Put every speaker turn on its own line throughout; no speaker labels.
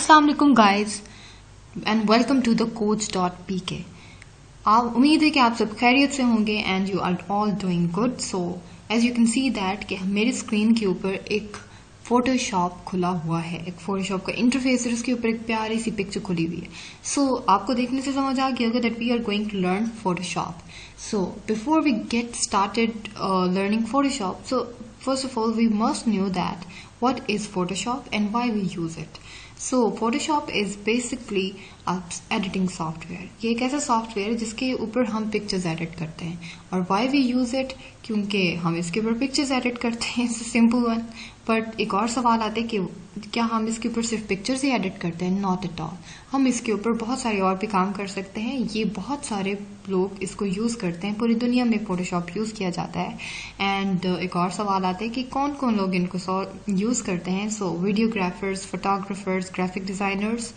अस्सलाम वालेकुम guys and welcome to the coach.pk। आप उम्मीद है कि आप सब खैरियत से होंगे and you are all doing good. So as you can see that कि मेरी स्क्रीन के ऊपर एक फोटोशॉप खुला हुआ है, एक फोटोशॉप का इंटरफेस है, उसके ऊपर एक प्यारी सी पिक्चर खुली हुई है। सो आपको देखने से समझ आ गया होगा that we are going to learn Photoshop. So before we get started learning Photoshop, so first of all we must know that what is Photoshop and why we use it. So Photoshop is basically a editing software। ये एक ऐसा software है जिसके ऊपर हम pictures edit करते हैं। और why we use it, क्योंकि हम इसके ऊपर पिक्चर्स एडिट करते हैं, सिंपल वन। बट एक और सवाल आता है कि क्या हम इसके ऊपर सिर्फ पिक्चर्स ही एडिट करते हैं? Not at all. हम इसके ऊपर बहुत सारे और भी काम कर सकते हैं। ये बहुत सारे लोग इसको यूज करते हैं, पूरी दुनिया में फोटोशॉप यूज किया जाता है। एंड एक और सवाल आता है कि कौन कौन लोग इनको यूज करते हैं। सो वीडियोग्राफर्स, फोटोग्राफर्स, ग्राफिक डिजाइनर्स,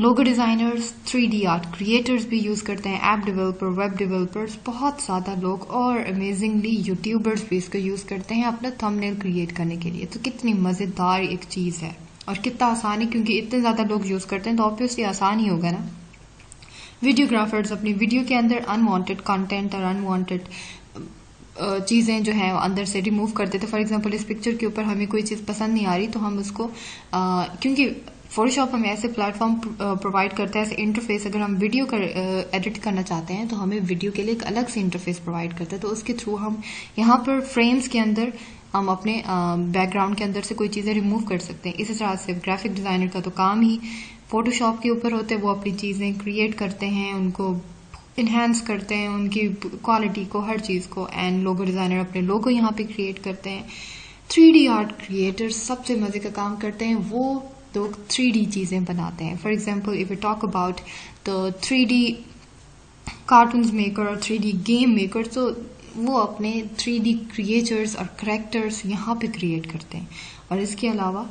लोगो डिजाइनर्स, 3D आर्ट क्रिएटर्स भी यूज करते हैं, ऐप डेवलपर, वेब डेवलपर्स, बहुत ज्यादा लोग, और अमेजिंगली यूट्यूबर्स भी इसको यूज करते हैं अपना थंबनेल क्रिएट करने के लिए। तो कितनी मजेदार एक चीज है और कितना आसान है, क्योंकि इतने ज्यादा लोग यूज करते हैं तो ऑब्वियसली आसान ही होगा ना। वीडियोग्राफर्स अपनी वीडियो के अंदर अनवांटेड कंटेंट और अनवांटेड चीजें जो है अंदर से रिमूव करते थे। फॉर एग्जांपल इस पिक्चर के ऊपर हमें कोई चीज पसंद नहीं आ रही तो हम उसको क्योंकि फोटोशॉप हमें ऐसे प्लेटफॉर्म प्रोवाइड करता है, ऐसे इंटरफेस, अगर हम वीडियो एडिट करना चाहते हैं तो हमें वीडियो के लिए एक अलग से इंटरफेस प्रोवाइड करता है। तो उसके थ्रू हम यहाँ पर फ्रेम्स के अंदर हम अपने बैकग्राउंड के अंदर से कोई चीजें रिमूव कर सकते हैं। इसी तरह से ग्राफिक डिजाइनर का तो काम ही फोटोशॉप के ऊपर होता है। वो अपनी चीजें क्रिएट करते हैं, उनको इनहेंस करते हैं, उनकी क्वालिटी को, हर चीज को। एंड लोगो डिजाइनर अपने लोगो यहाँ पे क्रिएट करते हैं। 3D आर्ट क्रिएटर्स सबसे मजे का काम करते हैं, वो लोग 3D चीजें बनाते हैं। For example if you talk about the 3D cartoons maker और 3D गेम मेकर, तो वो अपने 3D क्रिएचर्स और करेक्टर्स यहाँ पे क्रिएट करते हैं। और इसके अलावा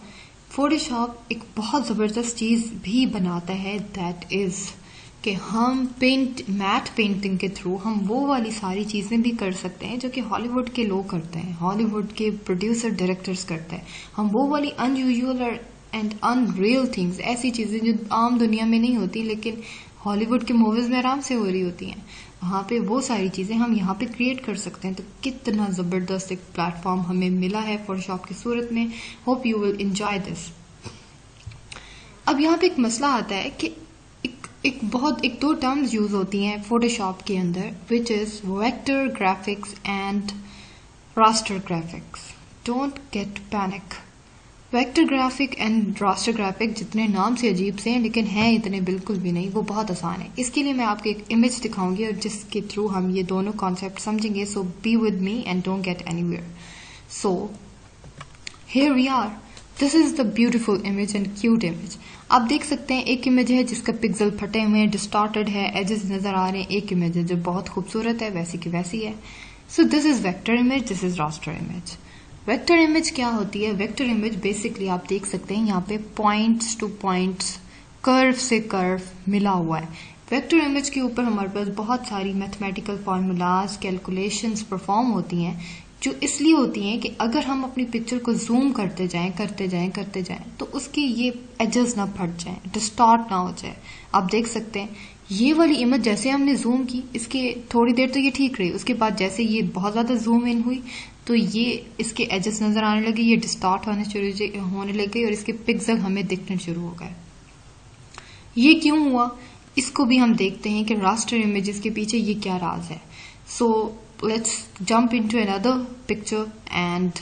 फोटोशॉप एक बहुत जबरदस्त चीज भी बनाता है, दैट इज कि हम मैट पेंटिंग के थ्रू हम वो वाली सारी चीजें भी कर सकते हैं जो कि हॉलीवुड के लोग करते हैं, हॉलीवुड के प्रोड्यूसर डायरेक्टर्स करते हैं। हम वो वाली अनयूजुअल एंड अनरियल थिंग्स, ऐसी चीजें जो आम दुनिया में नहीं होती लेकिन हॉलीवुड के मूवीज में आराम से हो रही होती हैं, वहां पे वो सारी चीजें हम यहाँ पे क्रिएट कर सकते हैं। तो कितना जबरदस्त एक प्लेटफॉर्म हमें मिला है फोटोशॉप की सूरत में। Hope you will enjoy this. अब यहाँ पे एक मसला आता है कि एक दो टर्म्स यूज होती हैं फोटोशॉप के अंदर, which is vector graphics and raster graphics. Don't get panic. Vector graphic and raster graphic जितने नाम से अजीब से हैं, लेकिन हैं इतने बिल्कुल भी नहीं, वो बहुत आसान है। इसके लिए मैं आपको एक इमेज दिखाऊंगी और जिसके थ्रू हम ये दोनों कॉन्सेप्ट समझेंगे। So be with me and don't get anywhere. So here we are. This is the beautiful image and cute image. आप देख सकते हैं एक इमेज है जिसका पिक्सल फटे हुए हैं, डिस्टॉर्टेड है, एजेस नजर आ रहे हैं। एक इमेज है जो बहुत खूबसूरत है, वैसी की वैसी है। So this is vector image, this is raster image. Vector image क्या होती है? वेक्टर इमेज बेसिकली आप देख सकते हैं यहाँ पे पॉइंट्स टू पॉइंट्स, कर्व से कर्व मिला हुआ है। वेक्टर इमेज के ऊपर हमारे पास बहुत सारी मैथमेटिकल फॉर्मूलाज, कैलकुलेशंस परफॉर्म होती हैं, जो इसलिए होती हैं कि अगर हम अपनी पिक्चर को जूम करते जाएं तो उसके ये एजेस ना फट जाएं, डिस्टॉर्ट ना हो जाए। आप देख सकते हैं ये वाली इमेज जैसे हमने जूम की, इसके थोड़ी देर तो ये ठीक रही, उसके बाद जैसे ये बहुत ज्यादा जूम इन हुई तो ये इसके एजेस नजर आने लगे, ये डिस्टॉर्ट होने लगे और इसके पिक्सल हमें दिखने शुरू हो गए। ये क्यों हुआ, इसको भी हम देखते हैं कि रास्टर इमेजेस के पीछे ये क्या राज है। सो let's jump into another picture and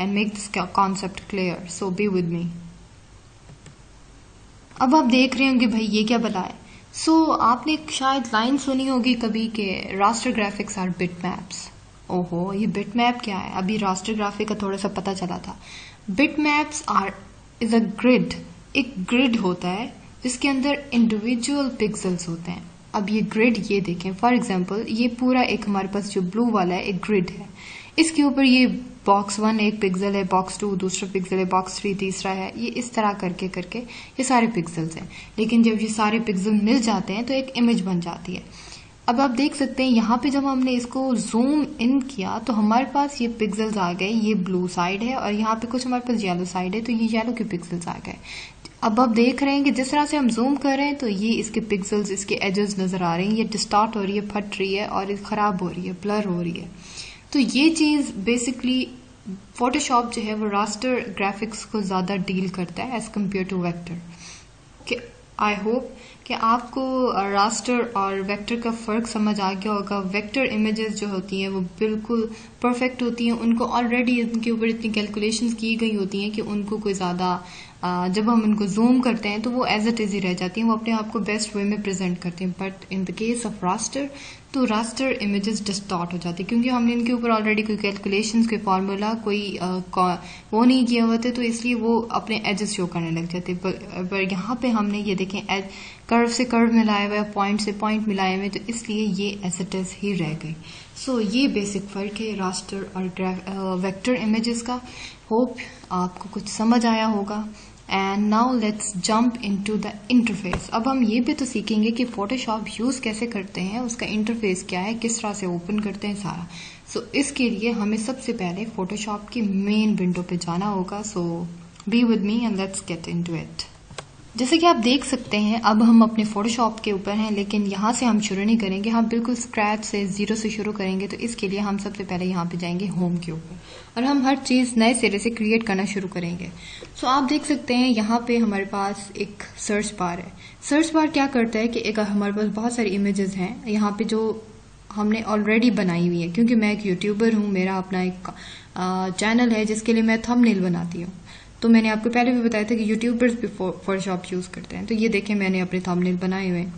make this concept clear. So be with me. अब आप देख रहे होंगे भाई ये क्या बला है। आपने शायद लाइन सुनी होगी कभी कि raster graphics are bit maps. ओहो, ये बिट मैप क्या है? अभी रास्टर ग्राफिक का थोड़ा सा पता चला था। Bit maps is a grid. एक ग्रिड होता है जिसके अंदर इंडिविजुअल पिक्सल्स होते हैं। अब ये ग्रिड, ये देखें, फॉर एग्जांपल ये पूरा एक हमारे पास जो ब्लू वाला है एक ग्रिड है। इसके ऊपर ये बॉक्स 1 एक पिक्सल है, बॉक्स 2 दूसरा पिक्सल है, बॉक्स 3 तीसरा है। ये इस तरह करके करके ये सारे पिक्सल्स हैं। लेकिन जब ये सारे पिक्सल मिल जाते हैं तो एक इमेज बन जाती है। अब आप देख सकते हैं यहाँ पे जब हमने इसको जूम इन किया तो हमारे पास ये पिक्सल्स आ गए, ये ब्लू साइड है और यहाँ पे कुछ हमारे पास येलो साइड है, तो ये येलो के पिक्सल्स आ गए। अब आप देख रहे हैं कि जिस तरह से हम जूम कर रहे हैं तो ये इसके पिक्सल्स, इसके एजेस नजर आ रहे हैं, ये डिस्टॉर्ट हो रही है, फट रही है और खराब हो रही है, ब्लर हो रही है। तो ये चीज बेसिकली फोटोशॉप जो है वो रास्टर ग्राफिक्स को ज्यादा डील करता है as compare to vector. I hope कि आपको रास्टर और वेक्टर का फर्क समझ आ गया होगा। वेक्टर इमेजेस जो होती हैं वो बिल्कुल परफेक्ट होती हैं, उनको ऑलरेडी उनके ऊपर इतनी कैलकुलेशंस की गई होती हैं कि उनको कोई ज्यादा जब हम उनको जूम करते हैं तो वो एज इट इज ही रह जाती हैं, वो अपने आप को बेस्ट वे में प्रेजेंट करते हैं। But in the case of raster तो रास्टर इमेजेस डिस्टॉर्ट हो जाती है क्योंकि हमने इनके ऊपर ऑलरेडी कोई कैलकुलेशंस, कोई फार्मूला, कोई वो नहीं किया हुआ था, तो इसलिए वो अपने एजेस शो करने लग जाते। पर यहाँ पे हमने ये देखें कर्व से कर्व मिलाए हुए, पॉइंट से पॉइंट मिलाए हुए, तो इसलिए ये एज इट इज ही रह गई। सो ये बेसिक फर्क है रास्टर और वेक्टर इमेजेस का। होप आपको कुछ समझ आया होगा। And now let's jump into the interface. अब हम ये भी तो सीखेंगे कि फोटोशॉप यूज कैसे करते हैं, उसका इंटरफेस क्या है, किस तरह से ओपन करते हैं सारा। सो इसके लिए हमें सबसे पहले फोटोशॉप की मेन विंडो पे जाना होगा। So be with me and let's get into it. जैसे कि आप देख सकते हैं अब हम अपने फोटोशॉप के ऊपर हैं, लेकिन यहाँ से हम शुरू नहीं करेंगे, हम बिल्कुल स्क्रैच से जीरो से शुरू करेंगे। तो इसके लिए हम सबसे पहले यहाँ पे जाएंगे होम के ऊपर और हम हर चीज नए सिरे से क्रिएट करना शुरू करेंगे। सो आप देख सकते हैं यहाँ पे हमारे पास एक सर्च बार है। सर्च बार क्या करता है कि एक हमारे पास बहुत सारी इमेजेस हैं यहाँ पे जो हमने ऑलरेडी बनाई हुई है। क्योंकि मैं एक यूट्यूबर हूँ, मेरा अपना एक चैनल है जिसके लिए मैं थंबनेल बनाती हूँ। तो मैंने आपको पहले भी बताया था कि यूट्यूबर्स भी फोटोशॉप यूज करते हैं। तो ये देखें मैंने अपने थंबनेल बनाए हुए हैं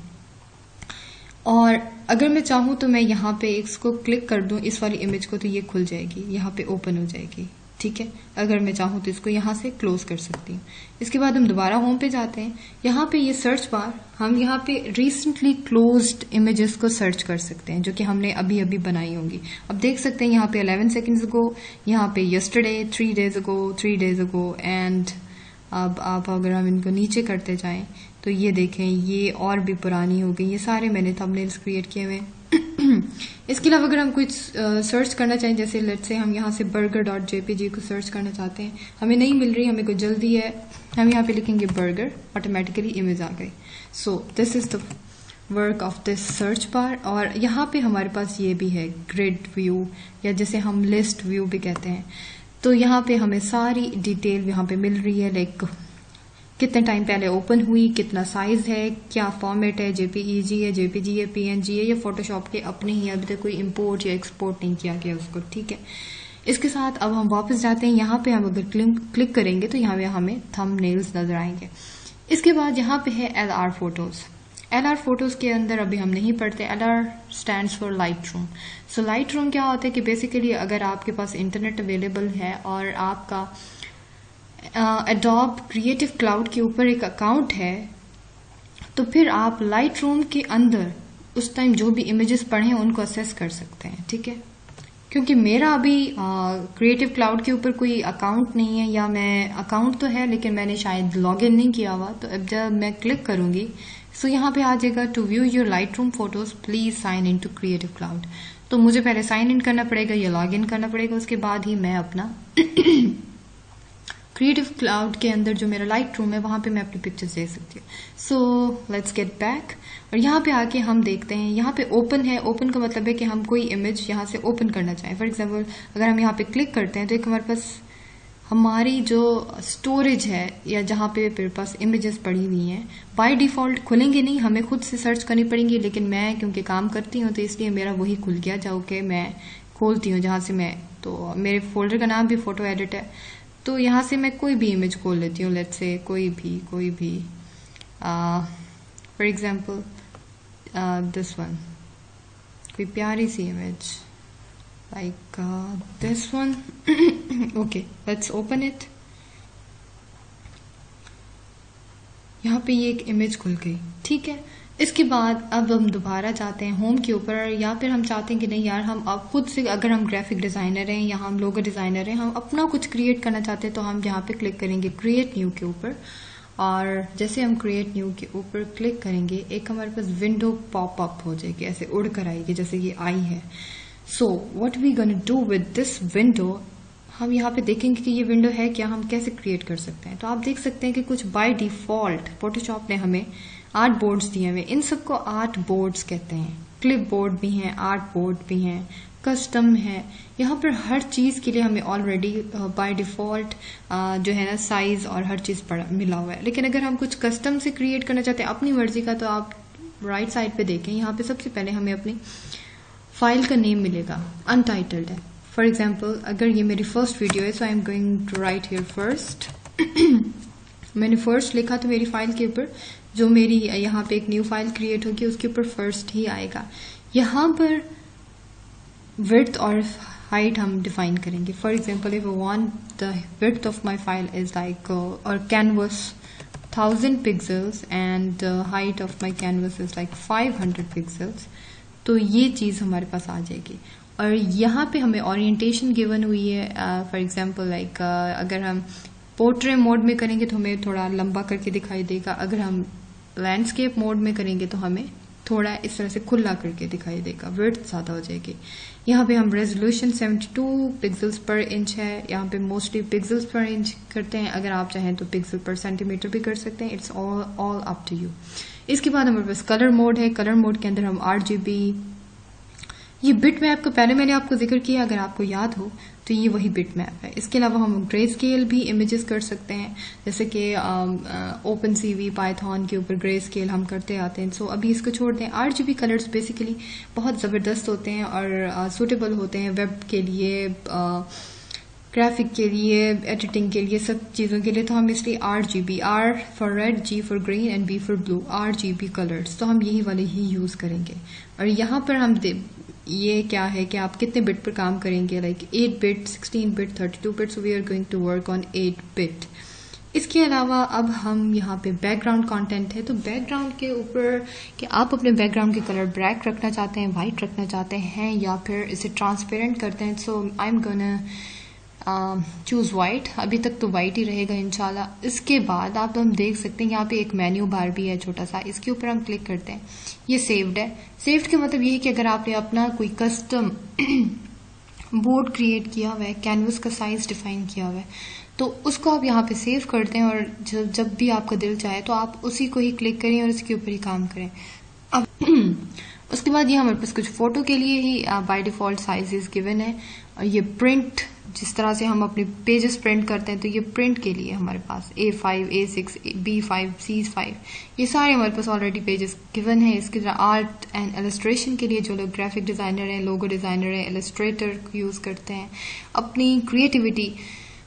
और अगर मैं चाहूँ तो मैं यहाँ पे इसको क्लिक कर दूं इस वाली इमेज को, तो ये खुल जाएगी, यहाँ पे ओपन हो जाएगी। ठीक है, अगर मैं चाहूँ तो इसको यहाँ से क्लोज कर सकती हूँ। इसके बाद हम दोबारा होम पे जाते हैं। यहाँ पे ये सर्च बार, हम यहाँ पे रिसेंटली क्लोज्ड इमेजेस को सर्च कर सकते हैं जो कि हमने अभी अभी बनाई होंगी। अब देख सकते हैं यहाँ पे 11 सेकेंड्स अगो, यहाँ पे यस्टरडे, 3 डेज अगो एंड अब आप अगर हम इनको नीचे करते जाएं तो ये देखें ये और भी पुरानी हो गई। ये सारे मैंने थंबनेल्स क्रिएट किए हुए हैं। इसके अलावा अगर हम कुछ सर्च करना चाहें, जैसे लेट्स से हम यहाँ से burger.jpg को सर्च करना चाहते हैं, हमें नहीं मिल रही, हमें कोई जल्दी है, हम यहाँ पे लिखेंगे बर्गर, ऑटोमेटिकली इमेज आ गई। सो this is the work of this search bar. और यहाँ पे हमारे पास ये भी है ग्रिड व्यू, या जैसे हम लिस्ट व्यू भी कहते हैं। तो यहाँ पे हमें सारी डिटेल यहाँ पे मिल रही है, लाइक कितने टाइम पहले ओपन हुई, कितना साइज है, क्या फॉर्मेट है, जेपीईजी है, जेपीजी है, पीएनजी है, या फोटोशॉप के अपने ही, अभी तक कोई इंपोर्ट या एक्सपोर्ट नहीं किया गया उसको। ठीक है, इसके साथ अब हम वापस जाते हैं। यहाँ पे हम अगर क्लिक करेंगे तो यहाँ पे हमें थंबनेल्स नजर आएंगे। इसके बाद यहाँ पे है LR फोटोज। LR फोटोज के अंदर अभी हम नहीं पढ़ते। LR stands for Lightroom. So Lightroom क्या होता है कि बेसिकली अगर आपके पास इंटरनेट अवेलेबल है और आपका एडोब क्रिएटिव क्लाउड के ऊपर एक अकाउंट है, तो फिर आप लाइटरूम के अंदर उस टाइम जो भी इमेजेस पढ़े उनको असेस कर सकते हैं। ठीक है, क्योंकि मेरा अभी क्रिएटिव क्लाउड के ऊपर कोई अकाउंट नहीं है, या मैं अकाउंट तो है लेकिन मैंने शायद लॉग इन नहीं किया हुआ। तो अब जब मैं क्लिक करूंगी सो यहाँ पे आ जाएगा to view your Lightroom photos please sign in to Creative Cloud. तो मुझे पहले साइन इन करना पड़ेगा या लॉग इन करना पड़ेगा, उसके बाद ही मैं अपना क्रिएटिव क्लाउड के अंदर जो मेरा लाइट रूम है वहां पे मैं अपनी पिक्चर्स दे सकती हूँ। सो लेट्स गेट बैक और यहाँ पे आके हम देखते हैं, यहाँ पे ओपन है। ओपन का मतलब है कि हम कोई इमेज यहाँ से ओपन करना चाहें। फॉर एग्जाम्पल अगर हम यहाँ पे क्लिक करते हैं तो एक हमारे पास हमारी जो स्टोरेज है या जहाँ पे मेरे पास इमेजेस पड़ी हुई हैं बाय डिफॉल्ट खुलेंगे नहीं, हमें खुद से सर्च करनी पड़ेंगी। लेकिन मैं क्योंकि काम करती हूँ तो इसलिए मेरा वही खुल गया जो कि मैं खोलती हूँ जहाँ से मैं, तो मेरे फोल्डर का नाम भी फोटो एडिट है। तो यहाँ से मैं कोई भी इमेज खोल लेती हूँ, लेट्स से कोई भी फॉर एग्जाम्पल दिस वन, कोई प्यारी सी image like this one. Okay, let's open it. यहाँ पे ये एक इमेज खुल गई। ठीक है, इसके बाद अब हम दोबारा जाते हैं होम के ऊपर, या फिर हम चाहते हैं कि नहीं यार हम अब खुद से, अगर हम ग्राफिक डिजाइनर हैं या हम लोगो डिजाइनर हैं, हम अपना कुछ क्रिएट करना चाहते हैं, तो हम यहाँ पे क्लिक करेंगे क्रिएट न्यू के ऊपर। और जैसे हम क्रिएट न्यू के ऊपर क्लिक करेंगे एक हमारे पास विंडो पॉप अप हो जाएगी, ऐसे उड़ कर आएगी जैसे ये आई है। So what we gonna do with this window, हम यहाँ पे देखेंगे कि ये विंडो है क्या, हम कैसे क्रिएट कर सकते हैं। तो आप देख सकते हैं कि कुछ बाय डिफॉल्ट फोटोशॉप ने हमें आर्ट बोर्ड्स दिए हुए, इन सबको आर्ट बोर्ड्स कहते हैं। क्लिप बोर्ड भी हैं, आर्ट बोर्ड भी हैं, कस्टम है। यहाँ पर हर चीज के लिए हमें ऑलरेडी बाय डिफॉल्ट जो है ना साइज और हर चीज मिला हुआ है। लेकिन अगर हम कुछ कस्टम से क्रिएट करना चाहते हैं अपनी मर्जी का, तो आप राइट साइड पे देखें, यहाँ पे सबसे पहले हमें अपनी फाइल का नेम मिलेगा, अनटाइटल्ड है। फॉर एग्जाम्पल अगर ये मेरी फर्स्ट वीडियो है, so I am going to write here first. मैंने फर्स्ट लिखा तो मेरी फाइल के ऊपर जो मेरी यहाँ पे एक न्यू फाइल क्रिएट होगी उसके ऊपर फर्स्ट ही आएगा। यहाँ पर विड्थ और हाइट हम डिफाइन करेंगे। For example if I want the width of my file is like और canvas 1000 pixels and height of my canvas is like 500 pixels, तो ये चीज हमारे पास आ जाएगी। और यहाँ पे हमें ओरिएंटेशन गिवन हुई है। फॉर एग्जाम्पल लाइक अगर हम पोर्ट्रेट मोड में करेंगे तो हमें थोड़ा लंबा करके दिखाई देगा, अगर हम लैंडस्केप मोड में करेंगे तो हमें थोड़ा इस तरह से खुला करके दिखाई देगा, विड्थ ज्यादा हो जाएगी। यहाँ पे हम रेजोल्यूशन 72 पिक्सल्स पर इंच है, यहाँ पे मोस्टली पिक्सल्स पर इंच करते हैं, अगर आप चाहें तो पिक्सल पर सेंटीमीटर भी कर सकते हैं, it's all up to you. इसके बाद हमारे पास कलर मोड है, कलर मोड के अंदर हम RGB, ये बिट मैप का पहले मैंने आपको जिक्र किया, अगर आपको याद हो तो ये वही बिट मैप है। इसके अलावा हम ग्रे स्केल भी इमेजेस कर सकते हैं, जैसे कि ओपन सीवी पाइथन के ऊपर ग्रे स्केल हम करते आते हैं। सो अभी इसको छोड़ दें। RGB कलर्स बेसिकली बहुत ज़बरदस्त होते हैं और सूटेबल होते हैं वेब के लिए, ग्राफिक के लिए, एडिटिंग के लिए, सब चीज़ों के लिए। तो हम इसलिए RGB, R for red, G for green and B for blue, RGB colours, तो हम यही वाले ही यूज़ करेंगे। और यहाँ पर हम ये क्या है कि आप कितने बिट पर काम करेंगे, like 8 bit, 16 bit, 32 bit, so we are going to work on 8 bit. इसके अलावा अब हम यहाँ पे बैकग्राउंड कंटेंट है, तो बैकग्राउंड के ऊपर कि आप अपने बैकग्राउंड के कलर ब्लैक रखना चाहते हैं, वाइट रखना चाहते हैं, या फिर इसे ट्रांसपेरेंट करते हैं। So I am gonna choose white, अभी तक तो वाइट ही रहेगा इंशाल्लाह। इसके बाद आप हम देख सकते हैं यहाँ पे एक मेन्यू बार भी है छोटा सा, इसके ऊपर हम क्लिक करते हैं, ये सेव्ड है। सेव्ड का मतलब ये है कि अगर आपने अपना कोई कस्टम बोर्ड क्रिएट किया हुआ है, कैनवस का साइज डिफाइन किया हुआ है, तो उसको आप यहाँ पे सेव करते हैं और जब भी आपका दिल चाहे तो आप उसी को ही क्लिक करें और इसके ऊपर ही काम करें। अब उसके बाद ये हमारे पास कुछ फोटो के लिए ही बाय डिफॉल्ट साइजेस गिवन है, और ये प्रिंट जिस तरह से हम अपने पेजेस प्रिंट करते हैं, तो ये प्रिंट के लिए हमारे पास A5, A6, B5, C5, ये सारे हमारे पास ऑलरेडी पेजेस गिवन है। इसके तरह आर्ट एंड इलस्ट्रेशन के लिए जो लोग ग्राफिक डिजाइनर हैं, लोगो डिजाइनर हैं, इलस्ट्रेटर यूज करते हैं, अपनी क्रिएटिविटी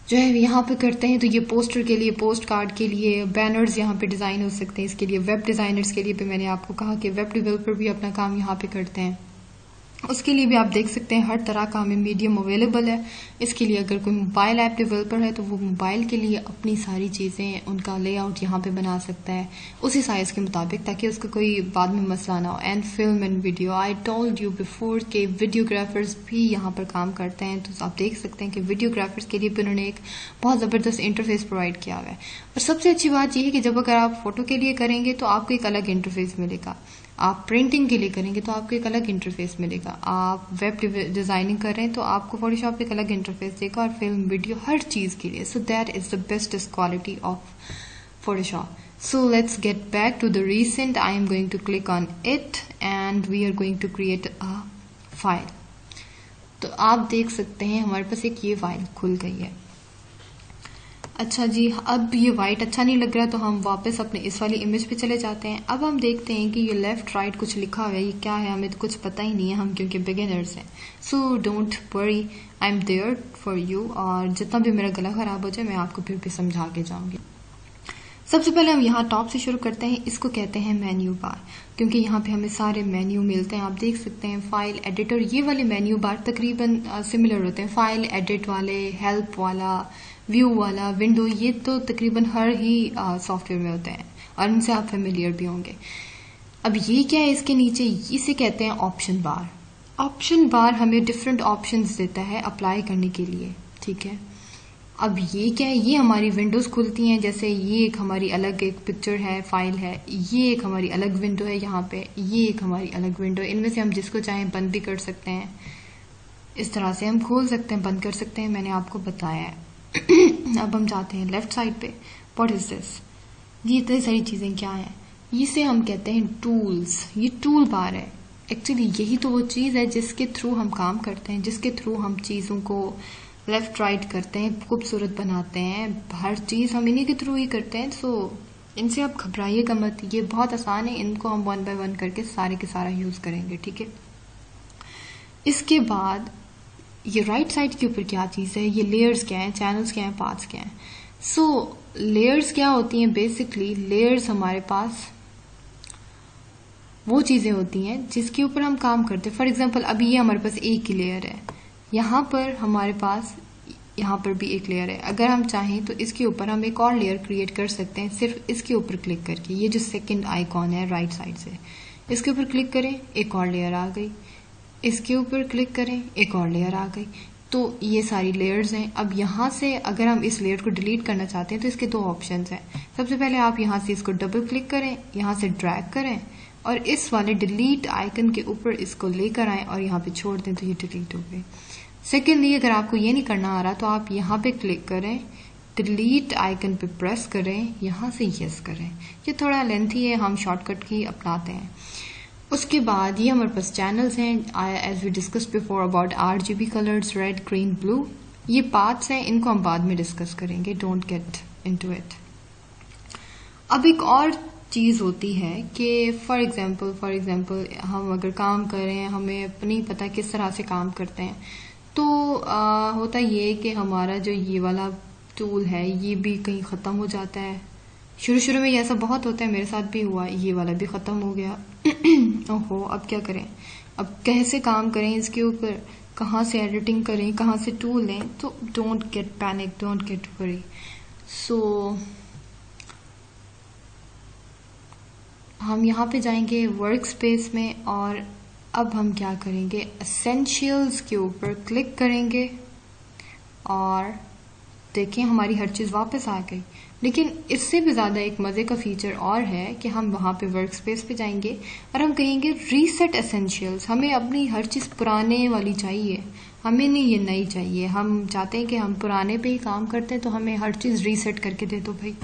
जो है यहाँ पे करते हैं, तो ये पोस्टर के लिए, पोस्ट कार्ड के लिए, बैनर्स यहाँ पे डिजाइन हो सकते हैं। इसके लिए वेब डिजाइनर्स के लिए भी मैंने आपको कहा कि वेब डेवलपर भी अपना काम यहाँ पे करते हैं। उसके लिए भी आप देख सकते हैं हर तरह का हमें मीडियम अवेलेबल है। इसके लिए अगर कोई मोबाइल ऐप डेवलपर है तो वो मोबाइल के लिए अपनी सारी चीजें, उनका लेआउट यहाँ पे बना सकता है उसी साइज के मुताबिक, ताकि उसको कोई बाद में मसला ना हो। And film and video, I told you before के वीडियोग्राफर्स भी यहाँ पर काम करते हैं, तो आप देख सकते हैं कि वीडियोग्राफर्स के लिए भी उन्होंने एक बहुत जबरदस्त इंटरफेस प्रोवाइड किया हुआ है। और सबसे अच्छी बात यह है कि जब अगर आप फोटो के लिए करेंगे तो आपको एक अलग इंटरफेस मिलेगा, आप प्रिंटिंग के लिए करेंगे तो आपको एक अलग इंटरफेस मिलेगा, आप वेब डिजाइनिंग कर रहे हैं तो आपको फोटोशॉप एक अलग इंटरफेस देगा, और फिल्म वीडियो हर चीज के लिए। So that is the bestest quality of Photoshop. So let's get back to the recent, I am going to click on it and we are going to create a file. तो आप देख सकते हैं हमारे पास एक ये फाइल खुल गई है। अच्छा जी, अब ये वाइट अच्छा नहीं लग रहा तो हम वापस अपने इस वाली इमेज पे चले जाते हैं। अब हम देखते हैं कि ये लेफ्ट राइट कुछ लिखा हुआ है, ये क्या है, हमें तो कुछ पता ही नहीं है, हम क्योंकि बिगिनर्स हैं। So don't worry, I am there for you, और जितना भी मेरा गला खराब हो जाए मैं आपको फिर भी समझा के जाऊंगी। सबसे पहले हम यहाँ टॉप से शुरू करते हैं, इसको कहते हैं मेन्यू बार, क्योंकि यहाँ पे हमें सारे मेन्यू मिलते हैं। आप देख सकते हैं फाइल, एडिटर, ये वाले मेन्यू बार तकरीबन सिमिलर होते हैं। फाइल, एडिट वाले, हेल्प वाला, व्यू वाला, विंडो, ये तो तकरीबन हर ही सॉफ्टवेयर में होते हैं और इनसे आप फेमिलियर भी होंगे। अब ये क्या है इसके नीचे, इसे कहते हैं ऑप्शन बार। ऑप्शन बार हमें डिफरेंट ऑप्शंस देता है अप्लाई करने के लिए, ठीक है। अब ये क्या है, ये हमारी विंडोज खुलती हैं, जैसे ये एक हमारी अलग एक पिक्चर है, फाइल है, ये एक हमारी अलग विंडो है यहाँ पे, ये एक हमारी अलग विंडो है। इनमें से हम जिसको चाहें बंद भी कर सकते हैं। इस तरह से हम खोल सकते हैं, बंद कर सकते हैं, मैंने आपको बताया है। अब हम जाते हैं लेफ्ट साइड पे। What is this? ये इतनी सारी चीजें क्या हैं? इसे हम कहते हैं टूल्स। ये टूल बार है। एक्चुअली यही तो वो चीज है जिसके थ्रू हम काम करते हैं, जिसके थ्रू हम चीजों को लेफ्ट राइट करते हैं, खूबसूरत बनाते हैं। हर चीज हम इन्हीं के थ्रू ही करते हैं। सो इनसे आप घबराइएगा मत, ये बहुत आसान है। इनको हम 1 बाय 1 करके सारे के सारा यूज करेंगे, ठीक है। इसके बाद ये राइट साइड के ऊपर क्या चीज है? ये लेयर्स क्या है, चैनल्स क्या है, पार्ट्स क्या है? सो लेयर्स क्या होती हैं? बेसिकली लेयर्स हमारे पास वो चीजें होती हैं जिसके ऊपर हम काम करते हैं। फॉर एग्जाम्पल अभी ये हमारे पास एक ही लेयर है, यहाँ पर हमारे पास यहाँ पर भी एक लेयर है। अगर हम चाहें तो इसके ऊपर हम एक और लेयर क्रिएट कर सकते हैं सिर्फ इसके ऊपर क्लिक करके। ये जो सेकंड आइकॉन है राइट साइड से, इसके ऊपर क्लिक करें, एक और लेयर आ गई। इसके ऊपर क्लिक करें, एक और लेयर आ गई। तो ये सारी लेयर्स हैं। अब यहाँ से अगर हम इस लेयर को डिलीट करना चाहते हैं तो इसके 2 ऑप्शंस हैं। सबसे पहले आप यहाँ से इसको डबल क्लिक करें, यहाँ से ड्रैग करें और इस वाले डिलीट आइकन के ऊपर इसको लेकर आएं और यहाँ पे छोड़ दें तो ये डिलीट हो गई। सेकेंडली अगर आपको ये नहीं करना आ रहा तो आप यहाँ पे क्लिक करें, डिलीट आइकन पे प्रेस करें, यहाँ से यस करें। ये थोड़ा लेंथी है, हम शॉर्टकट की अपनाते हैं। उसके बाद ये हमारे पास चैनल्स हैं as we discuss before about RGB colours, red, green, blue. ये पार्ट्स हैं, इनको हम बाद में डिस्कस करेंगे, डोंट गेट इनटू इट। अब एक और चीज होती है कि फॉर एग्जाम्पल हम अगर काम कर रहे हैं, हमें नहीं पता किस तरह से काम करते हैं, तो होता ये कि हमारा जो ये वाला टूल है ये भी कहीं खत्म हो जाता है। शुरू में ऐसा बहुत होता है, मेरे साथ भी हुआ, ये वाला भी खत्म हो गया। ओहो, अब क्या करें? अब कैसे काम करें इसके ऊपर? कहाँ से एडिटिंग करें, कहाँ से टूल लें? तो don't get panic, don't get worry. So हम यहाँ पे जाएंगे वर्क स्पेस में और अब हम क्या करेंगे, एसेंशियल्स के ऊपर क्लिक करेंगे और देखें हमारी हर चीज वापस आ गई। लेकिन इससे भी ज्यादा एक मजे का फीचर और है कि हम वहां पे वर्क स्पेस पे जाएंगे और हम कहेंगे रीसेट एसेंशियल्स। हमें अपनी हर चीज पुराने वाली चाहिए, हमें नहीं ये नई चाहिए। हम चाहते हैं कि हम पुराने पे ही काम करते हैं, तो हमें हर चीज रीसेट करके दे दो भाई।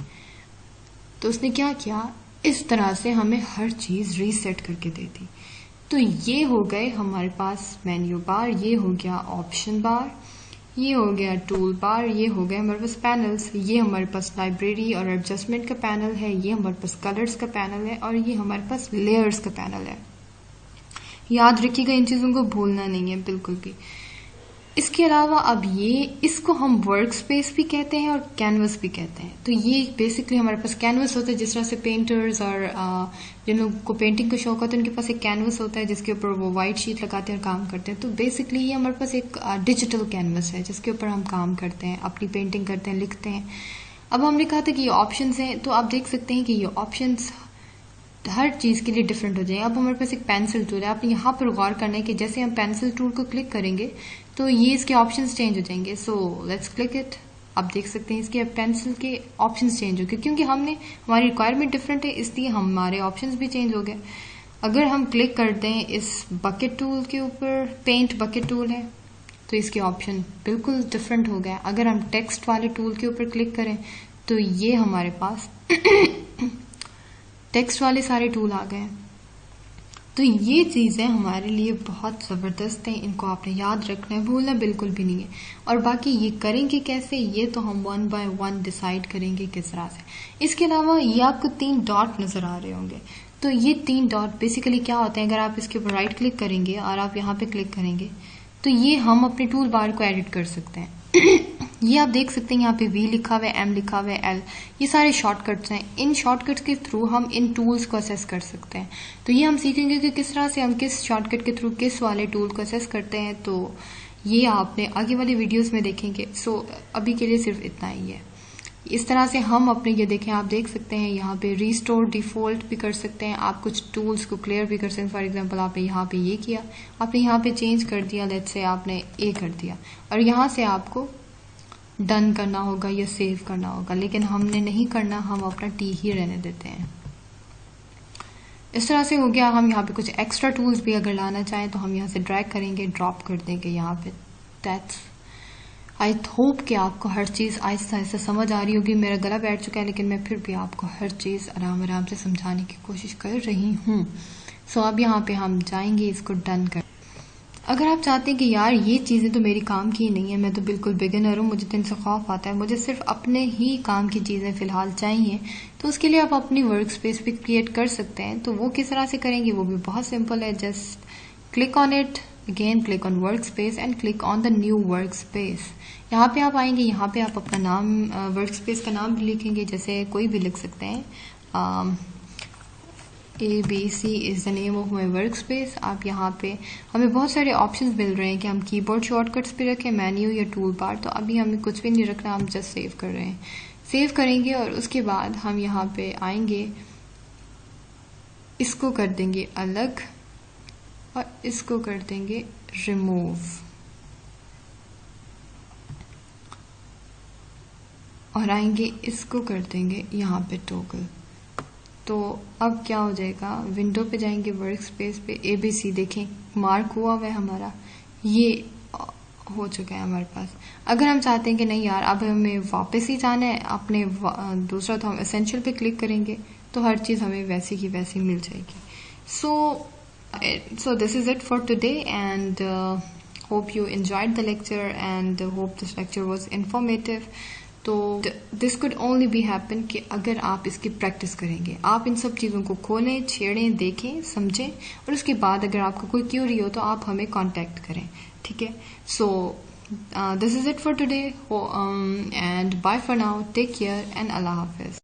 तो उसने क्या किया, इस तरह से हमें हर चीज रीसेट करके दे दी। तो ये हो गए हमारे पास मेन्यू बार, ये हो गया ऑप्शन बार, ये हो गया टूल बार, ये हो गया हमारे पास पैनल्स, ये हमारे पास लाइब्रेरी और एडजस्टमेंट का पैनल है, ये हमारे पास कलर्स का पैनल है और ये हमारे पास लेयर्स का पैनल है। याद रखिएगा, इन चीजों को भूलना नहीं है बिल्कुल भी। इसके अलावा अब इसको हम वर्क स्पेस भी कहते हैं और कैनवस भी कहते हैं। तो ये बेसिकली हमारे पास कैनवस होता है, जिस तरह से पेंटर्स और जिन लोगों को पेंटिंग का शौक होता है उनके पास एक कैनवस होता है जिसके ऊपर वो व्हाइट शीट लगाते हैं और काम करते हैं। तो बेसिकली ये हमारे पास एक डिजिटल कैनवस है जिसके ऊपर हम काम करते हैं, अपनी पेंटिंग करते हैं, लिखते हैं। अब हमने कहा था कि ये ऑप्शंस हैं, तो आप देख सकते हैं कि ये ऑप्शंस हर चीज के लिए डिफरेंट हो जाएंगे। अब हमारे पास एक पेंसिल टूल है, आपने यहाँ पर गौर करना है कि जैसे हम पेंसिल टूल को क्लिक करेंगे तो ये इसके ऑप्शंस चेंज हो जाएंगे। So let's click it. आप देख सकते हैं इसके पेंसिल के ऑप्शंस चेंज हो गए, क्योंकि हमारी रिक्वायरमेंट डिफरेंट है इसलिए हमारे ऑप्शंस भी चेंज हो गए। अगर हम क्लिक करते हैं इस बकेट टूल के ऊपर, पेंट बकेट टूल है, तो इसके ऑप्शन बिल्कुल डिफरेंट हो गए। अगर हम टेक्स्ट वाले टूल के ऊपर क्लिक करें तो ये हमारे पास टेक्स्ट वाले सारे टूल आ गए। तो ये चीजें हमारे लिए बहुत जबरदस्त हैं, इनको आपने याद रखना है, भूलना बिल्कुल भी नहीं है। और बाकी ये करेंगे कैसे, ये तो हम 1 बाय 1 डिसाइड करेंगे किस तरह से। इसके अलावा ये आपको 3 डॉट नजर आ रहे होंगे। तो ये 3 डॉट बेसिकली क्या होते हैं, अगर आप इसके ऊपर राइट क्लिक करेंगे और आप यहाँ पे क्लिक करेंगे तो ये हम अपने टूल बार को एडिट कर सकते हैं। ये आप देख सकते हैं यहाँ पे V लिखा हुआ है, M लिखा हुआ है, L, ये सारे शॉर्टकट्स हैं। इन शॉर्टकट्स के थ्रू हम इन टूल्स को असेस कर सकते हैं। तो ये हम सीखेंगे कि किस तरह से हम किस शॉर्टकट के थ्रू किस वाले टूल को असेस करते हैं। तो ये आपने आगे वाले वीडियोस में देखेंगे। सो अभी के लिए सिर्फ इतना ही है। इस तरह से हम अपने ये देखें, आप देख सकते हैं यहाँ पे रिस्टोर डिफॉल्ट भी कर सकते हैं, आप कुछ टूल्स को क्लियर भी कर सकते हैं। फॉर एग्जांपल आपने यहाँ पे ये किया, आपने यहाँ पे चेंज कर दिया, लेट्स से आपने A कर दिया और यहाँ से आपको डन करना होगा या सेव करना होगा, लेकिन हमने नहीं करना, हम अपना T ही रहने देते हैं। इस तरह से हो गया। हम यहाँ पे कुछ एक्स्ट्रा टूल्स भी अगर लाना चाहें तो हम यहाँ से ड्रैग करेंगे, ड्रॉप कर देंगे यहाँ पे। दैट्स आई होप कि आपको हर चीज़ आहिस्ता आहिस्ता समझ आ रही होगी। मेरा गला बैठ चुका है लेकिन मैं फिर भी आपको हर चीज़ आराम आराम से समझाने की कोशिश कर रही हूँ। सो अब यहाँ पे हम जाएंगे इसको डन कर। अगर आप चाहते हैं कि यार ये चीज़ें तो मेरी काम की नहीं है, मैं तो बिल्कुल बिगिनर हूँ, मुझे तो इनसे खौफ आता है, मुझे सिर्फ अपने ही काम की चीज़ें फ़िलहाल चाहिए, तो उसके लिए आप अपनी वर्क स्पेस भी क्रिएट कर सकते हैं। तो वो किस तरह से करेंगे वो भी बहुत सिंपल है। Just click on it, again click on work space and click on the new work space. यहाँ पे आप आएंगे, यहाँ पे आप अपना नाम, वर्क स्पेस का नाम भी लिखेंगे, जैसे कोई भी लिख सकते हैं। ABC is the name of my work space. आप यहाँ पे हमें बहुत सारे ऑप्शंस मिल रहे हैं कि हम कीबोर्ड शॉर्टकट्स भी रखें, मेन्यू या टूल बार। तो अभी हमें कुछ भी नहीं रखना, हम जस्ट सेव कर रहे हैं। सेव करेंगे और उसके बाद हम यहाँ पे आएंगे, इसको कर देंगे अलग और इसको कर देंगे रिमूव। और आएंगे, इसको कर देंगे यहाँ पे टॉगल। तो अब क्या हो जाएगा, विंडो पे जाएंगे, वर्क स्पेस पे ABC देखें मार्क हुआ है हमारा, ये हो चुका है हमारे पास। अगर हम चाहते हैं कि नहीं यार अब हमें वापस ही जाना है अपने दूसरा, तो हम एसेंशियल पे क्लिक करेंगे तो हर चीज़ हमें वैसी की वैसी मिल जाएगी। So this is it for today, and hope you enjoyed the lecture and hope this lecture was informative. तो this could only be happen कि अगर आप इसकी प्रैक्टिस करेंगे, आप इन सब चीज़ों को खोलें, छेड़ें, देखें, समझें, और उसके बाद अगर आपको कोई क्यूरी हो तो आप हमें कांटेक्ट करें, ठीक है। So this is it for today and bye for now, take care and अल्लाह हाफिज।